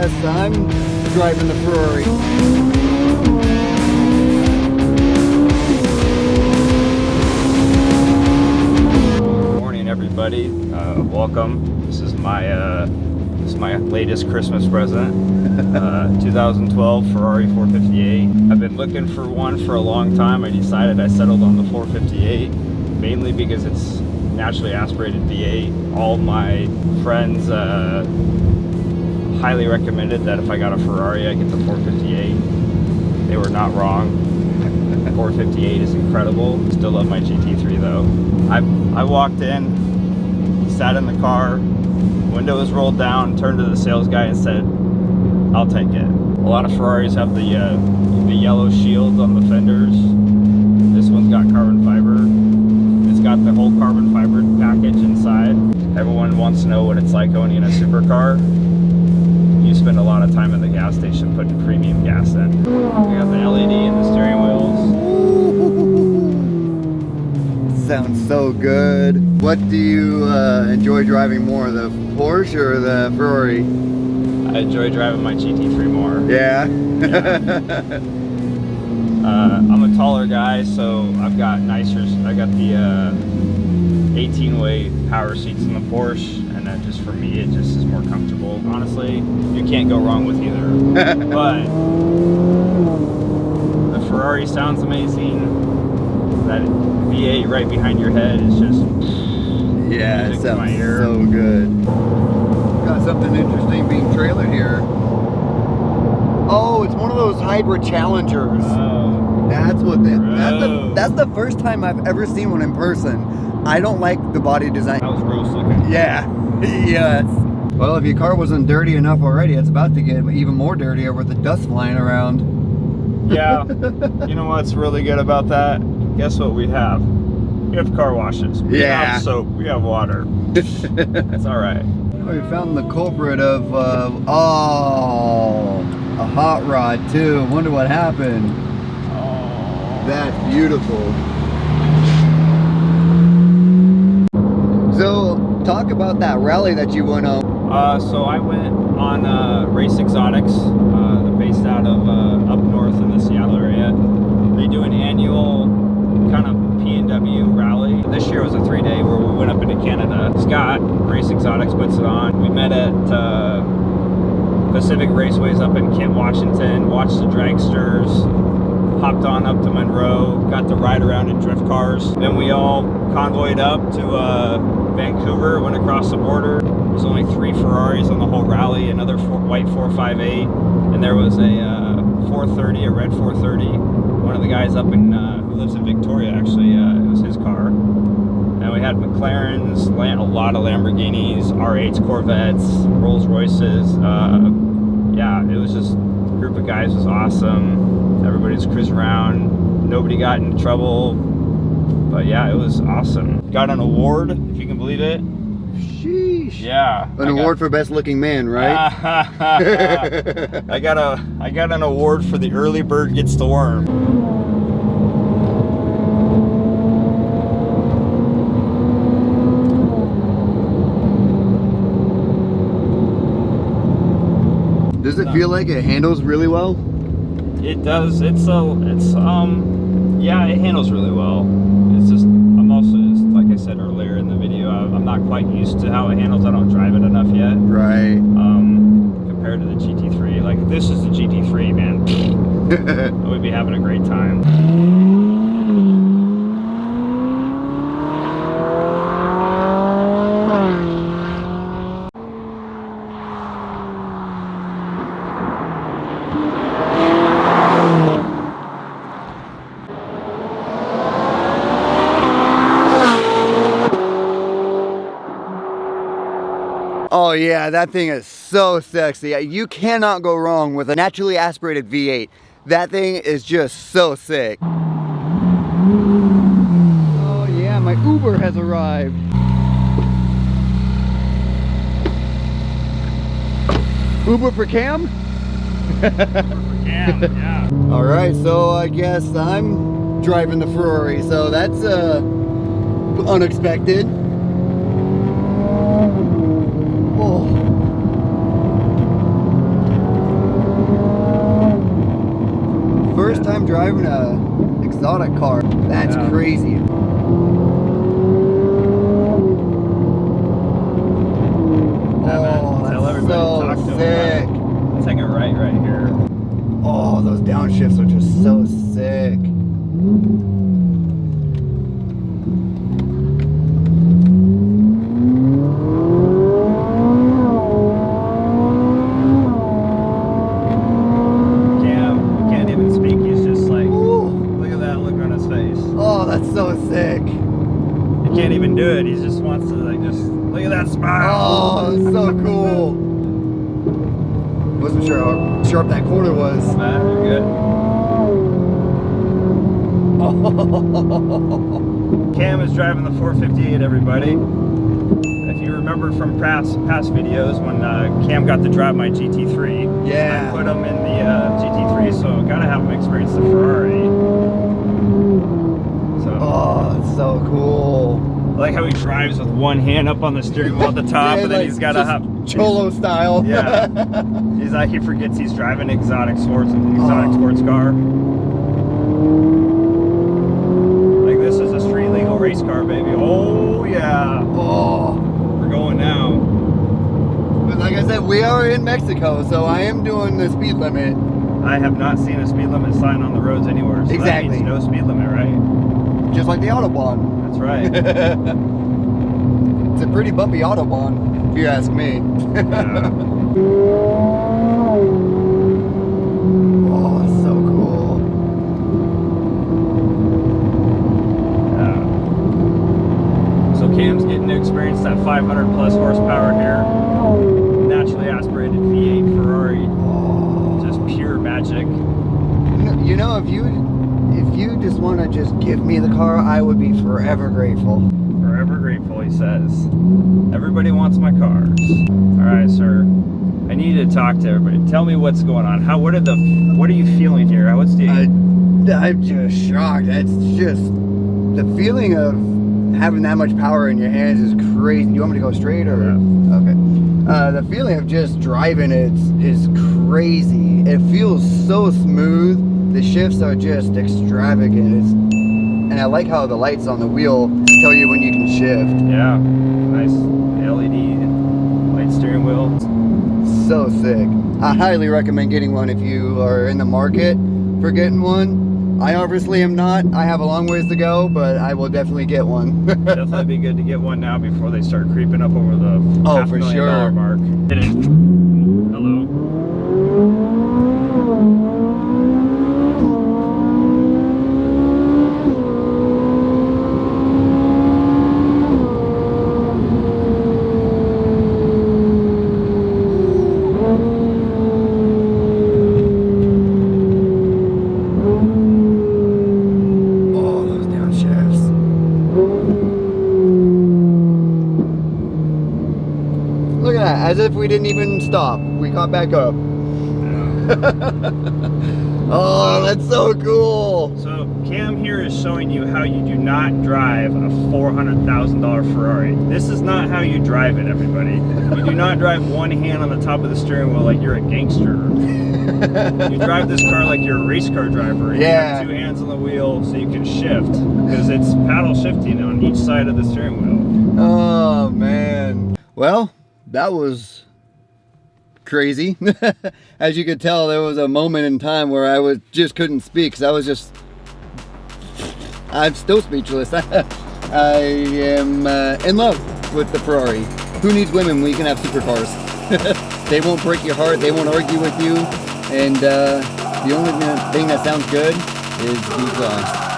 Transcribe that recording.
guess I'm driving the Ferrari. Morning, everybody. Welcome. This is my latest Christmas present. 2012 Ferrari 458. I've been looking for one for a long time. I settled on the 458 mainly because it's naturally aspirated V8. All my friends highly recommended that if I got a Ferrari, I get the 458. They were not wrong. 458 is incredible. Still love my GT3 though. I walked in, sat in the car, window was rolled down, turned to the sales guy and said, "I'll take it." A lot of Ferraris have the yellow shields on the fenders. This one's got carbon fiber. It's got the whole carbon fiber package inside. Everyone wants to know what it's like owning a supercar. You spend a lot of time at the gas station putting premium gas in. We got the LED in the steering wheels. Sounds so good. What do you enjoy driving more, the Porsche or the Ferrari? I enjoy driving my GT3 more. Yeah? I'm a taller guy, so I've got I got the 18-way power seats in the Porsche, and then just for me, it just is more comfortable. Honestly, you can't go wrong with either. But the Ferrari sounds amazing. That V8 right behind your head is just yeah, it sounds so good. Got something interesting being trailered here. Oh, it's one of those hybrid Challengers. Oh, that's what that's the first time I've ever seen one in person. I don't like the body design. that was gross looking. Yeah. Yes. Well, if your car wasn't dirty enough already, it's about to get even more dirtier with the dust flying around. Yeah. You know what's really good about that? Guess what we have? We have car washes. We have soap. We have water. That's all right. Oh, we found the culprit of a hot rod too. Wonder what happened. Oh. That's beautiful. So, talk about that rally that you went on. So I went on Race Exotics. They're based out of up north in the Seattle area. They do an annual kind of P&W rally. This year was a 3-day where we went up into Canada. Scott, Race Exotics, puts it on. We met at Pacific Raceways up in Kent, Washington, watched the dragsters, hopped on up to Monroe, got to ride around in drift cars. Then we all convoyed up to Vancouver, went across the border. There's only 3 Ferraris on the whole rally, another white 458, and there was a 430, a red 430. One of the guys up in who lives in Victoria, actually, it was his car. And we had McLarens, a lot of Lamborghinis, R8s, Corvettes, Rolls Royces. Yeah, it was just, the group of guys was awesome. Everybody was cruising around. Nobody got into trouble. But yeah, it was awesome. Got an award, if you can believe it. Sheesh. Yeah. An award for best looking man, right? I got an award for the early bird gets the worm. Does it feel like it handles really well? It does. Yeah, it handles really well. It's just, I'm also, like I said earlier in the video, I'm not quite used to how it handles. I don't drive it enough yet. Right. Compared to the GT3. Like, if this is the GT3, man, I would be having a great time. Oh yeah, that thing is so sexy. You cannot go wrong with a naturally aspirated V8. That thing is just so sick. Oh yeah, my Uber has arrived. Uber for Cam? Uber for Cam, yeah. All right, so I guess I'm driving the Ferrari, so that's unexpected. Oh. driving a exotic car. That's crazy. Oh, that's so sick. Let's take it right here. Oh, those downshifts are just so sick. So sick. He can't even do it. He just wants to like just look at that smile. Oh, it's so cool. Wasn't sure how sharp that corner was. Man, you're good. Oh. Cam is driving the 458, everybody. If you remember from past videos when Cam got to drive my GT3, yeah, I put him in the GT3, so gotta have him experience the Ferrari. Oh, it's so cool. I like how he drives with one hand up on the steering wheel at the top, yeah, and then like he's got to have Cholo style. Yeah, he's like, he forgets he's driving exotic sports car. Like, this is a street legal race car, baby. Oh yeah. Oh, we're going now. But like I said, we are in Mexico, so I am doing the speed limit. I have not seen a speed limit sign on the roads anywhere. So exactly. That means no speed limit, right? Just like the Autobahn. That's right. It's a pretty bumpy Autobahn, if you ask me. Yeah. Oh, it's so cool. Yeah. So Cam's getting to experience that 500 plus horsepower here. Naturally aspirated V8 Ferrari. Oh. Just pure magic. You know, if you just want to just give me the car, I would be forever grateful. Forever grateful, he says. Everybody wants my cars. All right, sir. I need to talk to everybody. Tell me what's going on. What are you feeling here? What's the? I'm just shocked. It's just the feeling of having that much power in your hands is crazy. Do you want me to go straight or? Yeah. Okay. The feeling of just driving it is crazy. It feels so smooth. The shifts are just extravagant. And I like how the lights on the wheel tell you when you can shift. Yeah, nice LED light steering wheel. So sick. I highly recommend getting one if you are in the market for getting one. I obviously am not. I have a long ways to go, but I will definitely get one. Definitely be good to get one now before they start creeping up over the $500,000 mark. Hello. As if we didn't even stop. We caught back up. Oh, that's so cool. So Cam here is showing you how you do not drive a $400,000 Ferrari. This is not how you drive it, everybody. You do not drive one hand on the top of the steering wheel like you're a gangster. You drive this car like you're a race car driver. And yeah. You have two hands on the wheel so you can shift, because it's paddle shifting on each side of the steering wheel. Oh, man. Well, that was crazy. As you could tell, there was a moment in time where I just couldn't speak, because I'm still speechless. I am in love with the Ferrari. Who needs women when you can have supercars? They won't break your heart, they won't argue with you, and the only thing that sounds good is the exhaust.